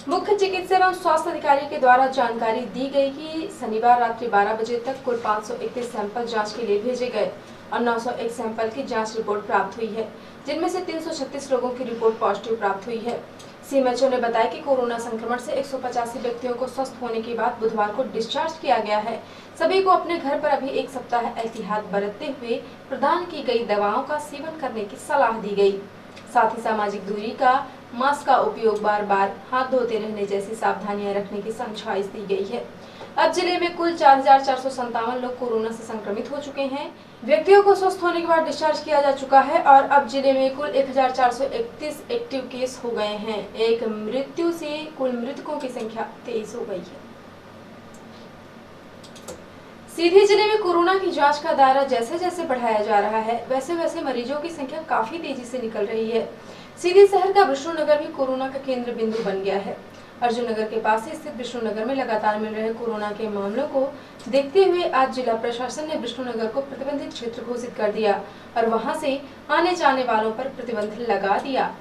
मुख्य चिकित्सा एवं स्वास्थ्य अधिकारी के द्वारा जानकारी दी गई कि शनिवार रात्रि 12 बजे तक कुल 531 सैंपल जांच के लिए भेजे गए और 901 सैंपल की जांच रिपोर्ट प्राप्त हुई है, जिनमें से 336 लोगों की रिपोर्ट पॉजिटिव प्राप्त हुई है। सीएमएचओ ने बताया कि कोरोना संक्रमण से 185 व्यक्तियों को स्वस्थ होने के बाद बुधवार को डिस्चार्ज किया गया है। सभी को अपने घर पर अभी एक सप्ताह एहतियात बरतते हुए प्रदान की गई दवाओं का सेवन करने की सलाह दी गई। साथ ही सामाजिक दूरी का, मास्क का उपयोग, बार बार हाथ धोते रहने जैसी सावधानियां रखने की समझाइश दी गई है। अब जिले में कुल 4,457 लोग कोरोना से संक्रमित हो चुके हैं। व्यक्तियों को स्वस्थ होने के बाद डिस्चार्ज किया जा चुका है और अब जिले में कुल 1,431 एक्टिव केस हो गए हैं। एक मृत्यु से कुल मृतकों की संख्या 23 हो गई है। सीधी जिले में कोरोना की जांच का दायरा जैसे जैसे बढ़ाया जा रहा है, वैसे वैसे मरीजों की संख्या काफी तेजी से निकल रही है। सीधी शहर का विष्णुनगर भी कोरोना का केंद्र बिंदु बन गया है। अर्जुन नगर के पास स्थित विष्णुनगर में लगातार मिल रहे कोरोना के मामलों को देखते हुए आज जिला प्रशासन ने विष्णुनगर को प्रतिबंधित क्षेत्र घोषित कर दिया और वहां से आने जाने वालों पर प्रतिबंध लगा दिया।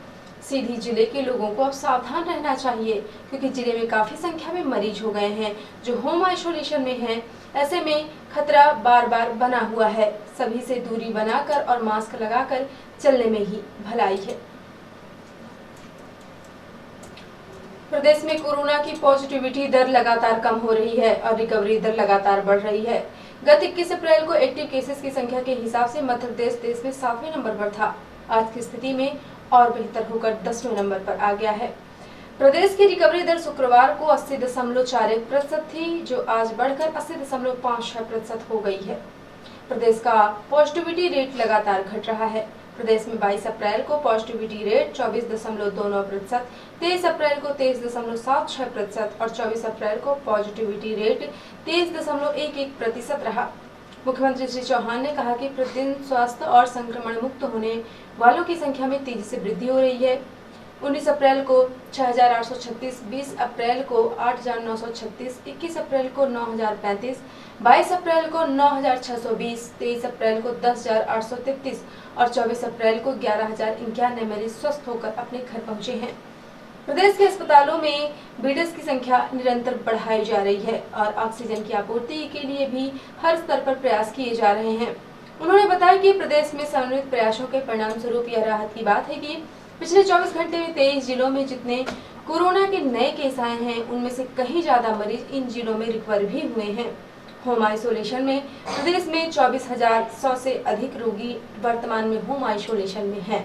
सीधी जिले के लोगों को अब सावधान रहना चाहिए, क्योंकि जिले में काफी संख्या में मरीज हो गए हैं जो होम आइसोलेशन में हैं। ऐसे में खतरा बार बार बना हुआ है। सभी से दूरी बनाकर और मास्क लगाकर चलने में ही भलाई है। प्रदेश में कोरोना की पॉजिटिविटी दर लगातार कम हो रही है और रिकवरी दर लगातार बढ़ रही है। गत 21 अप्रैल को एक्टिव केसेस की संख्या के हिसाब से मध्य प्रदेश देश में 7वें नंबर पर था। आज की स्थिति में और बेहतर होकर 10वें नंबर पर आ गया है। प्रदेश की रिकवरी दर शुक्रवार को 80.41% थी, जो आज बढ़कर 80.56% हो गई है। प्रदेश का पॉजिटिविटी रेट लगातार घट रहा है। प्रदेश में 22 अप्रैल को पॉजिटिविटी रेट 24.29%, 23 अप्रैल को 23.76% और 24 अप्रैल को पॉजिटिविटी रेट 23.11% रहा। मुख्यमंत्री श्री चौहान ने कहा कि प्रतिदिन स्वास्थ्य और संक्रमण मुक्त होने वालों की संख्या में तेजी से वृद्धि हो रही है। 19 अप्रैल को 6,836, 20 अप्रैल को 8,936, 21 अप्रैल को 9,035, 22 अप्रैल को 9,620, 23 अप्रैल को 10,833 और 24 अप्रैल को 11,091 मरीज स्वस्थ होकर अपने घर पहुंचे हैं। प्रदेश के अस्पतालों में बेड्स की संख्या निरंतर बढ़ाई जा रही है और ऑक्सीजन की आपूर्ति के लिए भी हर स्तर पर प्रयास किए जा रहे हैं। उन्होंने बताया कि प्रदेश में समन्वित प्रयासों के परिणाम स्वरूप यह राहत की बात है कि पिछले 24 घंटे में 23 जिलों में जितने कोरोना के नए केस आए हैं, उनमें से कहीं ज्यादा मरीज इन जिलों में रिकवर भी हुए हैं। होम आइसोलेशन में प्रदेश में 24,100 से अधिक रोगी वर्तमान में होम आइसोलेशन में हैं।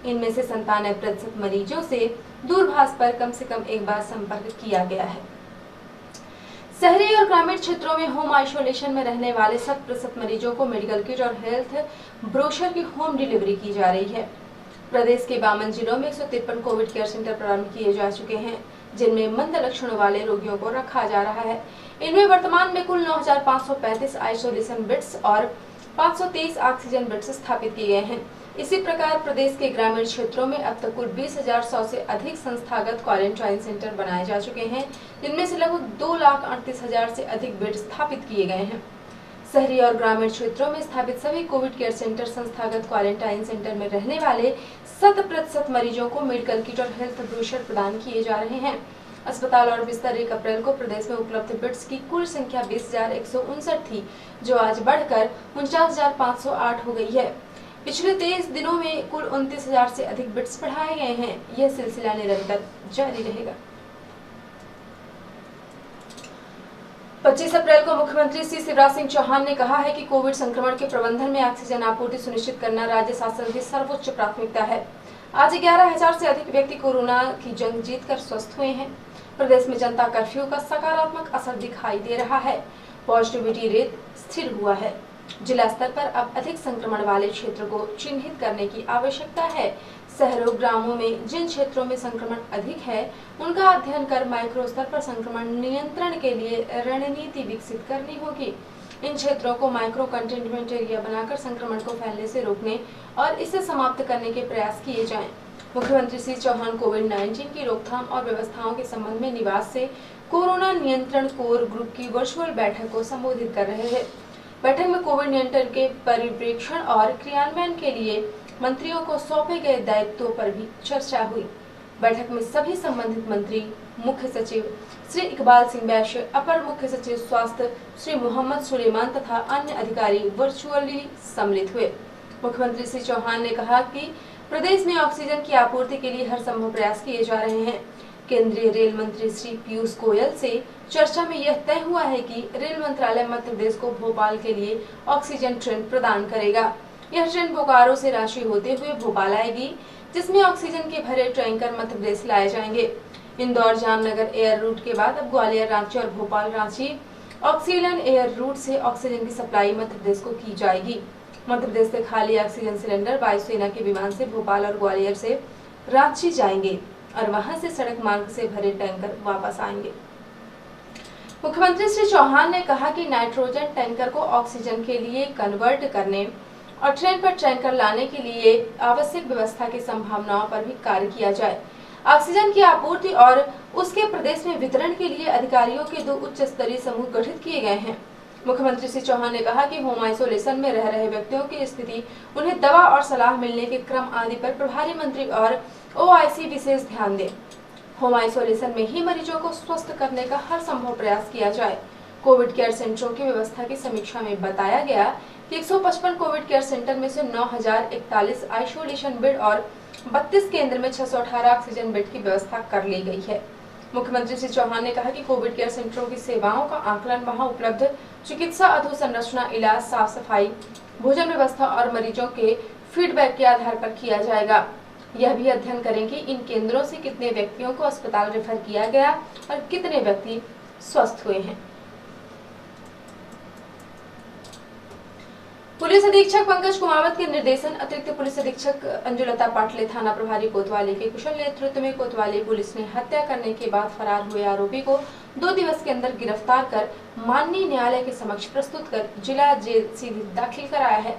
इनमें से 97% मरीजों से दूरभाष पर कम से कम एक बार संपर्क किया गया है। शहरी और ग्रामीण क्षेत्रों में होम आइसोलेशन में रहने वाले 100% मरीजों को मेडिकल किट और हेल्थ ब्रोशर की होम डिलीवरी की जा रही है। प्रदेश के 52 जिलों में 153 कोविड केयर सेंटर प्रारंभ किए जा चुके हैं, जिनमें मंद लक्षणों वाले रोगियों को रखा जा रहा है। इनमें वर्तमान में कुल 9,535 आइसोलेशन बेड्स और 523 ऑक्सीजन बेड्स स्थापित किए गए हैं। इसी प्रकार प्रदेश के ग्रामीण क्षेत्रों में अब तक कुल 20,100 से अधिक संस्थागत क्वारंटाइन सेंटर बनाए जा चुके हैं, जिनमें से लगभग 2,38,000 से अधिक बेड स्थापित किए गए हैं। शहरी और ग्रामीण क्षेत्रों में स्थापित सभी कोविड केयर सेंटर संस्थागत क्वारंटाइन सेंटर में रहने वाले 100% मरीजों को मेडिकल किट और हेल्थ ब्रोशर प्रदान किए जा रहे हैं। अस्पताल और बिस्तर 1 अप्रैल को प्रदेश में उपलब्ध बेड्स की कुल संख्या 20,159 थी, जो आज बढ़कर 49,508 हो गई है। पिछले 23 दिनों में कुल 29,000 से अधिक बेड्स बढ़ाए गए हैं। यह सिलसिला निरंतर जारी रहेगा। 25 अप्रैल को मुख्यमंत्री श्री शिवराज सिंह चौहान ने कहा है कि कोविड संक्रमण के प्रबंधन में ऑक्सीजन आपूर्ति सुनिश्चित करना राज्य शासन की सर्वोच्च प्राथमिकता है। आज 11,000 से अधिक व्यक्ति कोरोना की जंग जीतकर स्वस्थ हुए हैं। प्रदेश में जनता कर्फ्यू का सकारात्मक असर दिखाई दे रहा है। पॉजिटिविटी रेट स्थिर हुआ है। जिला स्तर पर अब अधिक संक्रमण वाले क्षेत्र को चिन्हित करने की आवश्यकता है। शहरों ग्रामों में जिन क्षेत्रों में संक्रमण अधिक है, उनका अध्ययन कर माइक्रो स्तर पर संक्रमण नियंत्रण के लिए रणनीति विकसित करनी होगी। इन क्षेत्रों को माइक्रो कंटेनमेंट एरिया बनाकर संक्रमण को फैलने से रोकने और इसे समाप्त करने के प्रयास किए जाएं। मुख्यमंत्री श्री चौहान कोविड-19 की रोकथाम और व्यवस्थाओं के संबंध में निवास से कोरोना नियंत्रण कोर ग्रुप की वर्चुअल बैठक को संबोधित कर रहे थे। बैठक में कोविड नियंत्रण के परिप्रेक्षण और क्रियान्वयन के लिए मंत्रियों को सौंपे गए दायित्वों पर भी चर्चा हुई। बैठक में सभी संबंधित मंत्री, मुख्य सचिव श्री इकबाल सिंह बैश्य, अपर मुख्य सचिव स्वास्थ्य श्री मोहम्मद सुलेमान तथा अन्य अधिकारी वर्चुअली सम्मिलित हुए। मुख्यमंत्री श्री चौहान ने कहा कि प्रदेश में ऑक्सीजन की आपूर्ति के लिए हर संभव प्रयास किए जा रहे हैं। केंद्रीय रेल मंत्री श्री पीयूष गोयल से चर्चा में यह तय हुआ है कि रेल मंत्रालय मध्य प्रदेश को भोपाल के लिए ऑक्सीजन ट्रेन प्रदान करेगा। यह ट्रेन बोकारो से रांची होते हुए भोपाल आएगी, जिसमें ऑक्सीजन के भरे टैंकर मध्य प्रदेश लाए जाएंगे। इंदौर जामनगर एयर रूट के बाद अब ग्वालियर रांची और Bhopal Ranchi oxygen air root से ऑक्सीजन की सप्लाई मध्य प्रदेश को की जाएगी। मध्य प्रदेश से खाली ऑक्सीजन सिलेंडर वायुसेना के विमान से भोपाल और ग्वालियर से रांची जाएंगे और वहां से सड़क मार्ग से भरे टैंकर वापस आएंगे। मुख्यमंत्री श्री चौहान ने कहा कि नाइट्रोजन टैंकर को ऑक्सीजन के लिए कन्वर्ट करने और ट्रेन पर टैंकर लाने के लिए आवश्यक व्यवस्था की संभावनाओं पर भी कार्य किया जाए। ऑक्सीजन की आपूर्ति और उसके प्रदेश में वितरण के लिए अधिकारियों के 2 उच्च स्तरीय समूह गठित किए गए हैं। मुख्यमंत्री श्री चौहान ने कहा कि होम आइसोलेशन में रह रहे व्यक्तियों की स्थिति, उन्हें दवा और सलाह मिलने के क्रम आदि पर प्रभारी मंत्री और ओआईसी विशेष ध्यान दें। होम आइसोलेशन में ही मरीजों को स्वस्थ करने का हर संभव प्रयास किया जाए। कोविड केयर सेंटरों की व्यवस्था की समीक्षा में बताया गया कि 155 कोविड केयर सेंटर में से 9041 आइसोलेशन बेड और 32 केंद्र में 618 ऑक्सीजन बेड की व्यवस्था कर ली गई है। मुख्यमंत्री श्री चौहान ने कहा कि कोविड केयर सेंटरों की सेवाओं का आकलन वहां उपलब्ध चिकित्सा अधोसंरचना, इलाज, साफ सफाई, भोजन व्यवस्था और मरीजों के फीडबैक के आधार पर किया जाएगा। यह भी अध्ययन करेंगे इन केंद्रों से कितने व्यक्तियों को अस्पताल रेफर किया गया और कितने व्यक्ति स्वस्थ हुए हैं। पुलिस अधीक्षक पंकज कुमावत के निर्देशन अतिरिक्त पुलिस अधीक्षक अंजुलता पाटले, थाना प्रभारी कोतवाली के कुशल नेतृत्व में कोतवाली पुलिस ने हत्या करने के बाद फरार हुए आरोपी को 2 दिवस के अंदर गिरफ्तार कर माननीय न्यायालय के समक्ष प्रस्तुत कर जिला जेल सीधी दाखिल कराया है।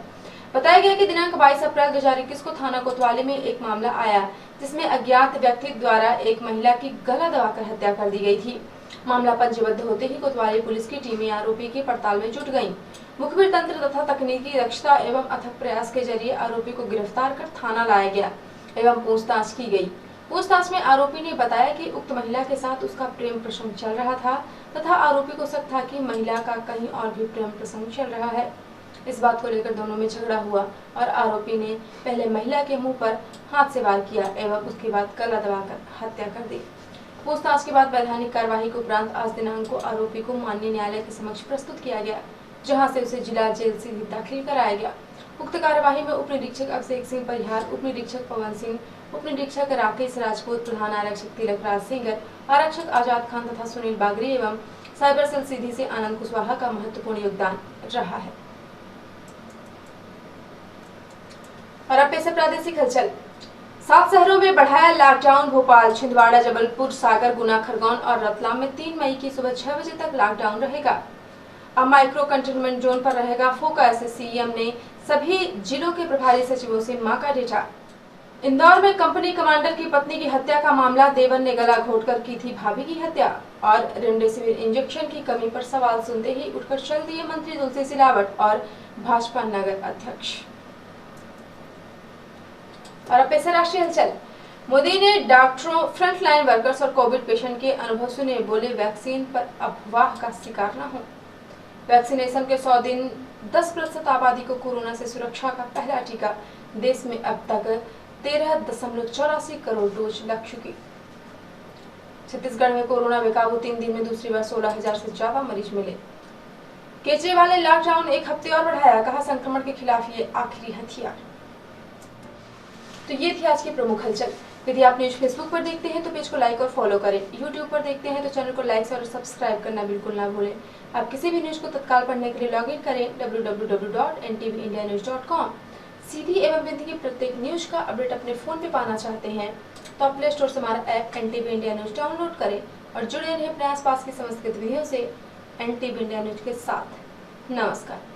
बताया गया कि दिनांक 22 अप्रैल 2021 को थाना कोतवाली में एक मामला आया, जिसमें अज्ञात व्यक्ति द्वारा एक महिला की गला दबाकर हत्या कर दी गई थी। मामला पंजीबद्ध होते ही कोतवाली पुलिस की टीमें आरोपी की पड़ताल में जुट गयी। मुखबिर तंत्र तथा तकनीकी दक्षता एवं अथक प्रयास के जरिए आरोपी को गिरफ्तार कर थाना लाया गया एवं पूछताछ की गई। पूछताछ में आरोपी ने बताया कि उक्त महिला के साथ उसका प्रेम प्रसंग चल रहा था तथा आरोपी को शक था कि महिला का कहीं और भी प्रेम प्रसंग चल रहा है। इस बात को लेकर दोनों में झगड़ा हुआ और आरोपी ने पहले महिला के मुंह पर हाथ से वार किया एवं उसके बाद गला दबाकर हत्या कर दी। पूछताछ के बाद वैधानिक कार्यवाही के उपरांत आज दिनांक को आरोपी को माननीय न्यायालय के समक्ष प्रस्तुत किया गया, जहां से उसे जिला जेल सीधी दाखिल कराया गया। उक्त कार्यवाही में उप निरीक्षक अभिषेक सिंह परिहार, उप निरीक्षक पवन सिंह, उप निरीक्षक राकेश राजपूत, प्रधान आरक्षक तिलकराज सिंगर, आरक्षक आजाद खान तथा सुनील बागरी एवं साइबर सेल सीधी से आनंद कुशवाहा का महत्वपूर्ण योगदान रहा है। और अब पेश है प्रादेशिक हलचल। 7 शहरों में बढ़ाया लॉकडाउन। भोपाल, छिंदवाड़ा, जबलपुर, सागर, गुना, खरगोन और रतलाम में 3 मई की सुबह 6 बजे तक लॉकडाउन रहेगा। अब माइक्रो कंटेनमेंट जोन पर रहेगा फोकस। सीएम ने सभी जिलों के प्रभारी सचिवों से मांगा डेटा। इंदौर में कंपनी कमांडर की पत्नी की हत्या का मामला, देवर ने गला घोटकर की थी भाभी की हत्या। और रेमडेसिविर इंजेक्शन की कमी पर सवाल सुनते ही उठकर चल दिए मंत्री तुलसी सिलावट और भाजपा नगर अध्यक्ष। और अब पेश है राष्ट्रीय हलचल। मोदी ने डॉक्टरों, फ्रंटलाइन वर्कर्स और कोविड पेशेंट के अनुभव सुने, बोले वैक्सीन पर अफवाह का शिकार न हो। वैक्सीनेशन के 100 दिन 10% आबादी को कोरोना से सुरक्षा का पहला टीका। देश में अब तक 13.84 करोड़ डोज लग चुकी। छत्तीसगढ़ में कोरोना बेकाबू, 3 दिन में दूसरी बार 16,000 से ज्यादा मरीज मिले। केजरीवाल ने लॉकडाउन 1 हफ्ते और बढ़ाया, कहा संक्रमण के खिलाफ ये आखिरी हथियार। तो ये थी आज की प्रमुख हलचल। यदि आप न्यूज फेसबुक पर देखते हैं तो पेज को लाइक और फॉलो करें। यूट्यूब पर देखते हैं तो चैनल को लाइक और सब्सक्राइब करना बिल्कुल ना भूलें। आप किसी भी न्यूज को तत्काल पढ़ने के लिए लॉग इन करें www.ntvindianews.com। सीधी एवं बिंदी की प्रत्येक न्यूज का अपडेट अपने फोन पे पाना चाहते हैं तो आप प्ले स्टोर से हमारा app NTV India news download करें और जुड़े रहें अपने आसपास की समस्त गतिविधियों से NTV इंडिया न्यूज के साथ। नमस्कार।